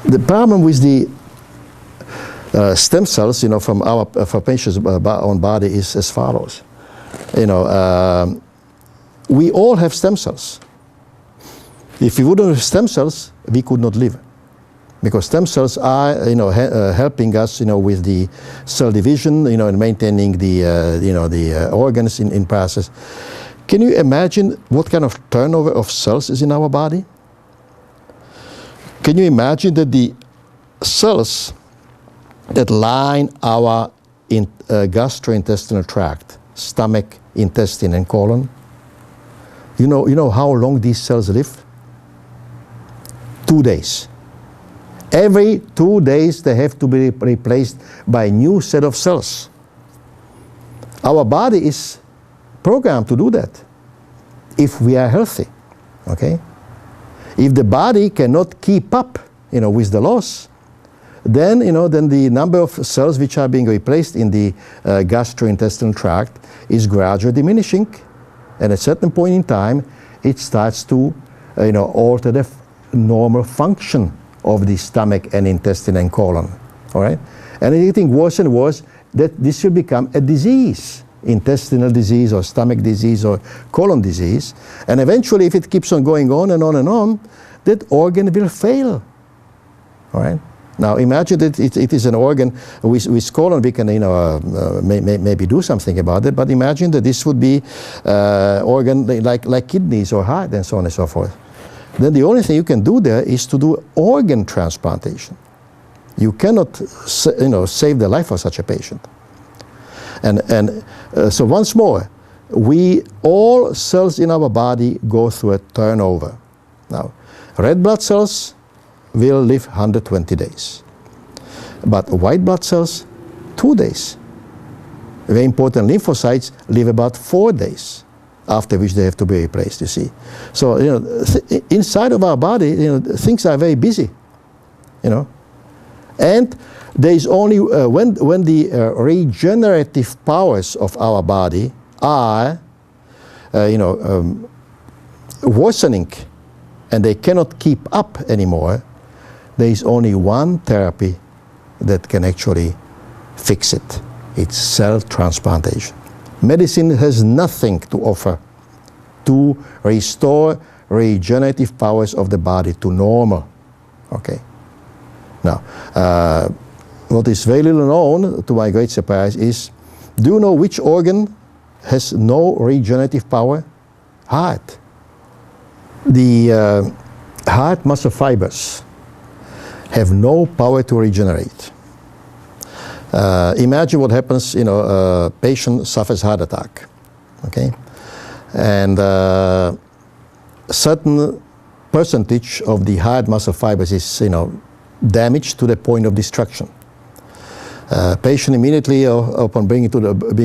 The problem with the stem cells, from our patient's own body is as follows. We all have stem cells. If we wouldn't have stem cells, we could not live, because stem cells are, helping us, with the cell division, and maintaining the organs in process. Can you imagine what kind of turnover of cells is in our body? Can you imagine that the cells that line our gastrointestinal tract, stomach, intestine, and colon, you know how long these cells live? 2 days. Every 2 days they have to be replaced by a new set of cells. Our body is programmed to do that if we are healthy, okay? If the body cannot keep up, with the loss, then the number of cells which are being replaced in the gastrointestinal tract is gradually diminishing, and at a certain point in time, it starts to, alter the normal function of the stomach and intestine and colon. All right, and it's getting worse and worse that this will become a disease. Intestinal disease or stomach disease or colon disease, and eventually if it keeps on going on and on and on, that organ will fail. All right. Now imagine that it is an organ with colon, we can maybe do something about it, but imagine that this would be organ like kidneys or heart and so on and so forth. Then the only thing you can do there is to do organ transplantation. You cannot save the life of such a patient. And so once more, all cells in our body go through a turnover. Now, red blood cells will live 120 days. But white blood cells, 2 days. Very important, lymphocytes live about 4 days, after which they have to be replaced, you see. So, inside of our body, things are very busy, And there is only, when the regenerative powers of our body are, worsening, and they cannot keep up anymore, there is only one therapy that can actually fix it. It's cell transplantation. Medicine has nothing to offer to restore regenerative powers of the body to normal. Okay. Now, what is very little known, to my great surprise, is, do you know which organ has no regenerative power? Heart. The heart muscle fibers have no power to regenerate. Imagine what happens, a patient suffers heart attack, okay? And certain percentage of the heart muscle fibers is, damaged to the point of destruction. Patient immediately, upon being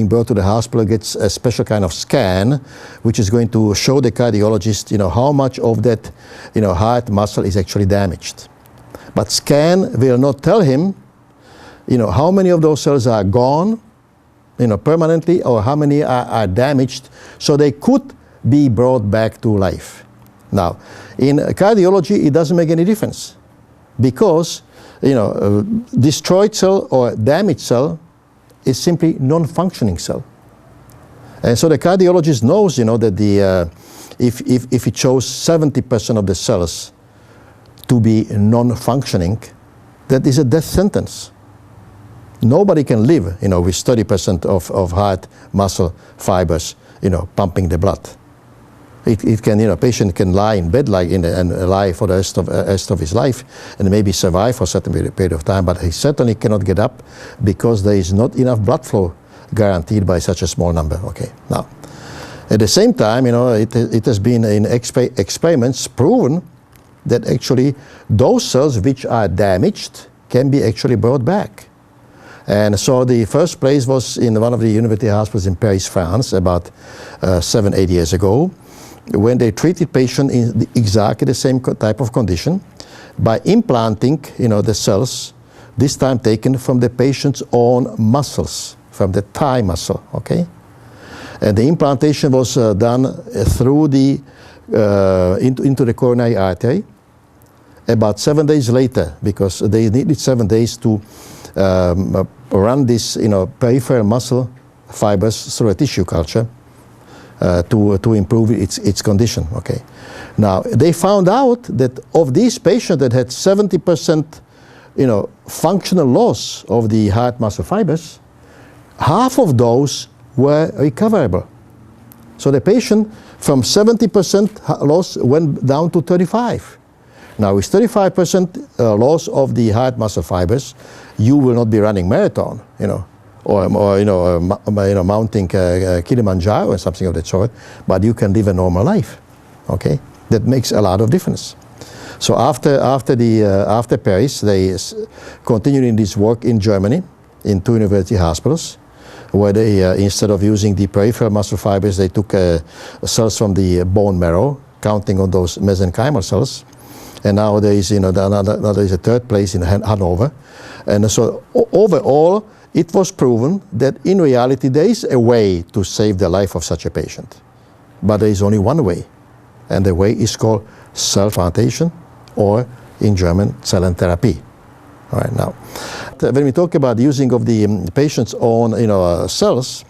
brought to the hospital, gets a special kind of scan, which is going to show the cardiologist, how much of that, heart muscle is actually damaged. But scan will not tell him, how many of those cells are gone, permanently, or how many are damaged, so they could be brought back to life. Now, in cardiology, it doesn't make any difference, because destroyed cell or damaged cell is simply non-functioning cell. And so the cardiologist knows, that if it shows 70% of the cells to be non-functioning, that is a death sentence. Nobody can live, with 30% of heart muscle fibers, pumping the blood. It can, a patient can lie in bed and lie for the rest of his life and maybe survive for a certain period of time, but he certainly cannot get up because there is not enough blood flow guaranteed by such a small number. Okay. Now, at the same time, it has been in experiments proven that actually those cells which are damaged can be actually brought back. And so the first place was in one of the university hospitals in Paris, France, about 7-8 years ago, when they treated patients in exactly the same type of condition by implanting, the cells, this time taken from the patient's own muscles, from the thigh muscle, okay? And the implantation was done through the, into the coronary artery. about 7 days later, because they needed 7 days to run this, peripheral muscle fibers through a tissue culture to improve its condition. Okay. Now they found out that of these patients that had 70%, functional loss of the heart muscle fibers, half of those were recoverable. So the patient from 70% loss went down to 35. Now with 35% loss of the heart muscle fibers, you will not be running marathon, or mounting Kilimanjaro or something of that sort, but you can live a normal life. Okay, that makes a lot of difference. So after Paris, they continued in this work in Germany, in 2 university hospitals, where they instead of using the peripheral muscle fibers, they took cells from the bone marrow, counting on those mesenchymal cells. And now there is, there is a third place in Hanover. And so overall, it was proven that in reality there is a way to save the life of such a patient. But there is only one way. And the way is called cell transplantation, or in German, cell therapy. All right, now, when we talk about using of the patient's own cells,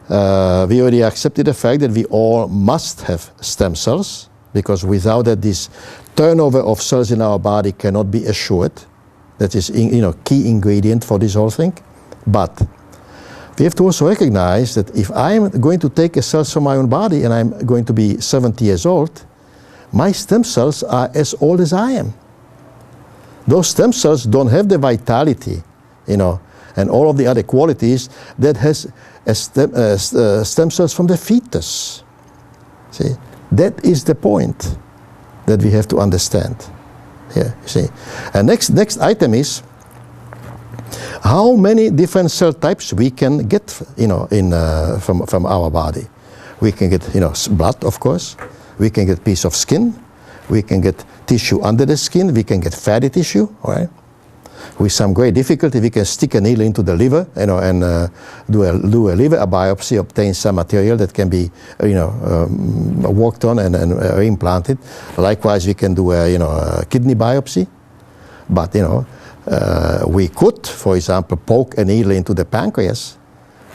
we already accepted the fact that we all must have stem cells, because without that, this turnover of cells in our body cannot be assured. That is, key ingredient for this whole thing. But we have to also recognize that if I am going to take a cells from my own body and I'm going to be 70 years old, my stem cells are as old as I am. Those stem cells don't have the vitality, and all of the other qualities that has stem cells from the fetus. See, that is the point that we have to understand. Here, you see. And next item is how many different cell types we can get, from our body. We can get, blood, of course. We can get piece of skin. We can get tissue under the skin. We can get fatty tissue, all right? With some great difficulty, we can stick a needle into the liver, and do a liver biopsy, obtain some material that can be, worked on and reimplanted. Likewise, we can do a kidney biopsy. But, we could, for example, poke a needle into the pancreas.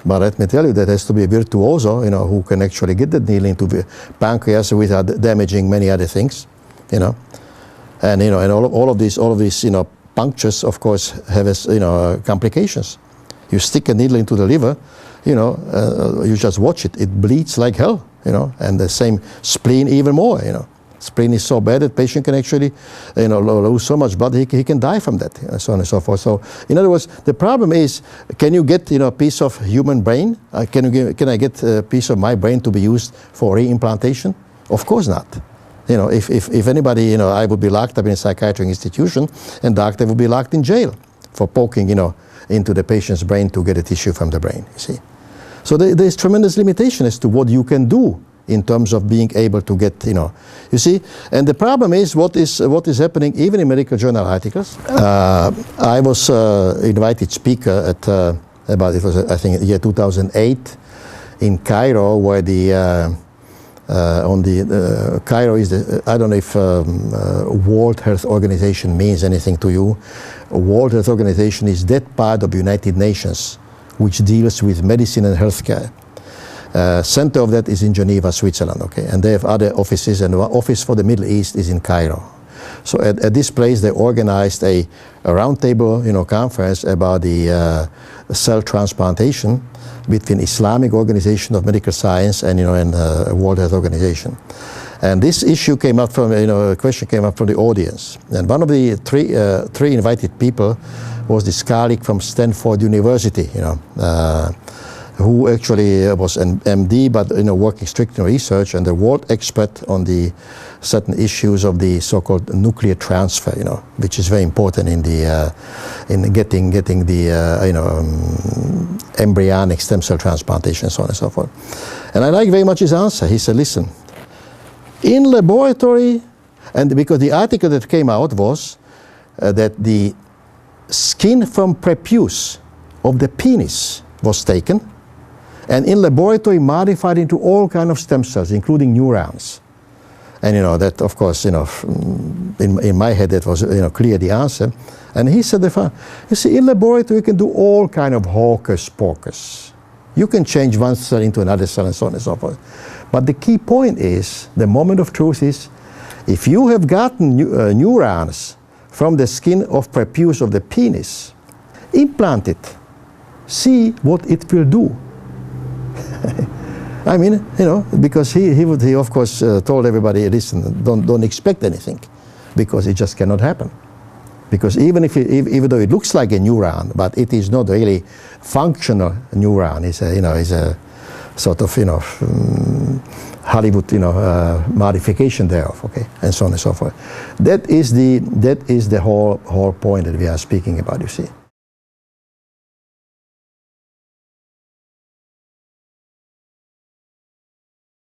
But let me tell you, that has to be a virtuoso, who can actually get the needle into the pancreas without damaging many other things, and all of these, punctures, of course, have complications. You stick a needle into the liver, you just watch it. It bleeds like hell, and the same spleen even more, Spleen is so bad that patient can actually, lose so much blood he can die from that, and so on and so forth. So, in other words, the problem is, can you get a piece of human brain? Can I get a piece of my brain to be used for reimplantation? Of course not. If anybody, I would be locked up in a psychiatric institution, and doctor would be locked in jail for poking, into the patient's brain to get a tissue from the brain. You see, so there's tremendous limitation as to what you can do in terms of being able to get, you see. And the problem is what is happening even in medical journal articles. I was invited speaker at I think year 2008 in Cairo, where Cairo is I don't know if World Health Organization means anything to you. World Health Organization is that part of the United Nations which deals with medicine and healthcare. Center of that is in Geneva, Switzerland, okay, and they have other offices, and one office for the Middle East is in Cairo. So at this place they organized a roundtable, conference about the cell transplantation between Islamic Organization of Medical Science and World Health Organization. And this issue came up from, a question came up from the audience. And one of the three invited people was this colleague from Stanford University, who actually was an MD, but working strictly in research, and the world expert on the certain issues of the so-called nuclear transfer, which is very important in the in getting the embryonic stem cell transplantation, so on and so forth. And I like very much his answer. He said, "Listen, in laboratory," and because the article that came out was that the skin from prepuce of the penis was taken, and in laboratory modified into all kinds of stem cells, including neurons. And that, of course, in my head, that was clear the answer. And he said, you see, in laboratory you can do all kind of hocus pocus. You can change one cell into another cell and so on and so forth. But the key point is, the moment of truth is, if you have gotten neurons from the skin of prepuce of the penis, implant it. See what it will do. I mean, because he of course told everybody, listen, don't expect anything, because it just cannot happen. Because even though it looks like a neuron, but it is not really functional neuron. It's a sort of Hollywood modification thereof, okay, and so on and so forth. That is the whole point that we are speaking about, you see.